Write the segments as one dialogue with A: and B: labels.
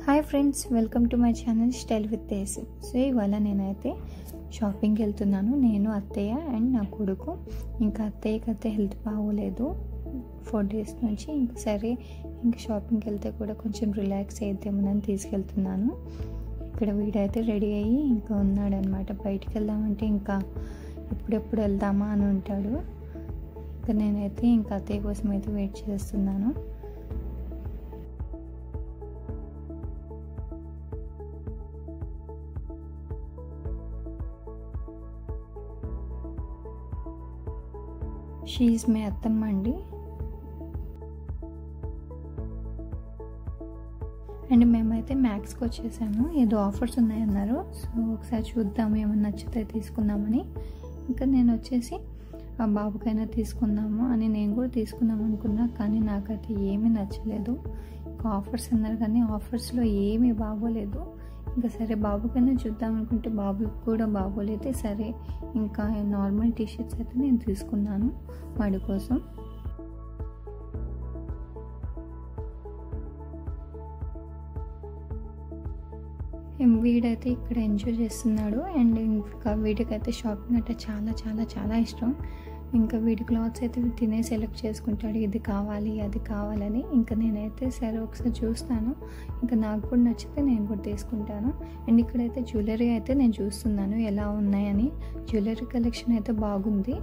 A: Hi friends, welcome to my channel style with Tesi. So ఇవాళ నేనైతే షాపింగ్కి వెళ్తున్నాను. నేను, అత్తయ్య అండ్ నా కొడుకు. ఇంకా అత్తయ్యకైతే హెల్త్ బాగోలేదు 4 days నుంచి. ఇంకా సరే ఇంకా షాపింగ్కి వెళ్తే కూడా కొంచెం రిలాక్స్ అయిద్దామని తీసుకెళ్తున్నాను. ఇక్కడ వీడైతే రెడీ అయ్యి ఇంకా ఉన్నాడనమాట. బయటికి వెళ్దామంటే ఇంకా ఎప్పుడెప్పుడు వెళ్దామా అని ఉంటాడు. ఇంకా నేనైతే ఇంకా అత్తయ్య కోసం అయితే వెయిట్ చేస్తున్నాను. షీఈ్ మై అత్తమ్మ అండి. అండ్ మేమైతే మ్యాక్స్కి వచ్చేసాము. ఏదో ఆఫర్స్ ఉన్నాయన్నారు. సో ఒకసారి చూద్దాము, ఏమన్నా నచ్చితే తీసుకుందామని. ఇంకా నేను వచ్చేసి ఆ బాబుకైనా తీసుకుందాము అని నేను కూడా తీసుకుందాం అనుకున్నా, కానీ నాకైతే ఏమీ నచ్చలేదు. ఇంకా ఆఫర్స్ అన్నారు కానీ ఆఫర్స్లో ఏమీ బాగోలేదు. ఇంకా సరే బాబుకైనా చూద్దాం అనుకుంటే బాబుకి కూడా బాగోలేదు. సరే ఇంకా నార్మల్ టీషర్ట్స్ అయితే నేను తీసుకున్నాను వాడి కోసం. వీడైతే ఇక్కడ ఎంజాయ్ చేస్తున్నాడు. అండ్ ఇంకా వీడికైతే షాపింగ్ అంటే చాలా చాలా చాలా ఇష్టం. ఇంకా వీడి క్లాత్స్ అయితే తినే సెలెక్ట్ చేసుకుంటాడు, ఇది కావాలి అది కావాలని. ఇంకా నేనైతే సరే ఒకసారి చూస్తాను, ఇంకా నాకు కూడా నచ్చితే నేను కూడా తీసుకుంటాను. అండ్ ఇక్కడైతే జ్యువెలరీ అయితే నేను చూస్తున్నాను ఎలా ఉన్నాయని. జ్యువెలరీ కలెక్షన్ అయితే బాగుంది.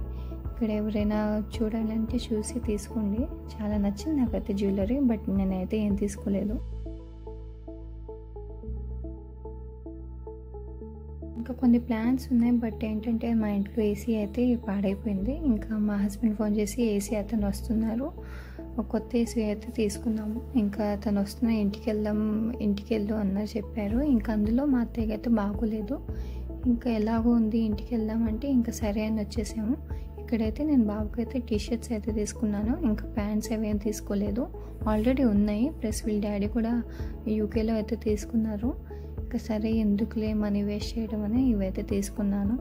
A: ఇక్కడ ఎవరైనా చూడాలంటే చూసి తీసుకోండి. చాలా నచ్చింది నాకైతే జ్యువెలరీ, బట్ నేనైతే ఏం తీసుకోలేదు. ఇంకా కొన్ని ప్లాన్స్ ఉన్నాయి, బట్ ఏంటంటే మా ఇంట్లో ఏసీ అయితే పాడైపోయింది. ఇంకా మా హస్బెండ్ ఫోన్ చేసి ఏసీ అతను వస్తున్నారు, ఒక కొత్త ఏసీ అయితే తీసుకున్నాము. ఇంకా అతను వస్తున్నా ఇంటికి వెళ్ళు అన్నారు చెప్పారు. ఇంకా అందులో మా అత్తయ్యకి అయితే బాగోలేదు. ఇంకా ఎలాగో ఉంది ఇంటికి వెళ్దామంటే ఇంకా సరే అని వచ్చేసాము. ఇక్కడైతే నేను బాబుకైతే టీషర్ట్స్ అయితే తీసుకున్నాను. ఇంకా ప్యాంట్స్ అవేం తీసుకోలేదు, ఆల్రెడీ ఉన్నాయి. ప్లస్ వీళ్ళ డాడీ కూడా యూకేలో అయితే తీసుకున్నారు. ఇంకా సరే ఎందుకులే మనీ వేస్ట్ చేయడం అని ఇవైతే తీసుకున్నాను.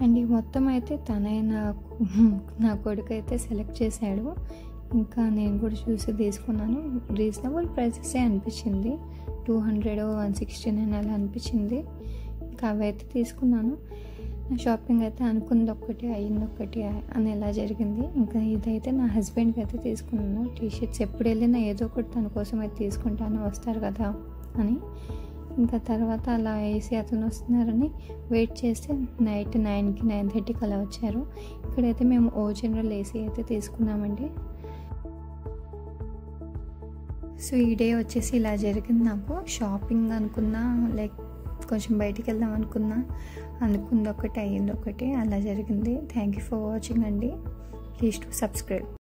A: అండ్ ఈ మొత్తం అయితే తనే నా కొడుకు అయితే సెలెక్ట్ చేశాడు. ఇంకా నేను కూడా చూసి తీసుకున్నాను. రీజనబుల్ ప్రైసెసే అనిపించింది, 200, 169 అలా అనిపించింది. ఇంకా అవి అయితే తీసుకున్నాను. నా షాపింగ్ అయితే అనుకుంది ఒక్కటి అయ్యింది ఒక్కటి అని ఎలా జరిగింది. ఇంకా ఇదైతే నా హస్బెండ్కి అయితే తీసుకున్నాను. టీషర్ట్స్ ఎప్పుడు వెళ్ళినా ఏదో ఒకటి తన కోసం అయితే తీసుకుంటాను, వస్తారు కదా అని. ఇంకా తర్వాత అలా వేసి అతను వస్తున్నారని వెయిట్ చేస్తే నైట్ 9కి 9:30కి అలా వచ్చారు. ఇక్కడైతే మేము జనరల్ ఏసీ అయితే తీసుకున్నామండి. సో ఈ డే వచ్చేసి ఇలా జరిగింది నాకు. షాపింగ్ అనుకున్నా, లైక్ కొంచెం బయటికి వెళ్దాం అనుకుంది ఒకటి అయ్యింది ఒకటి, అలా జరిగింది. థ్యాంక్ యూ ఫర్ వాచింగ్ అండి. Please to subscribe.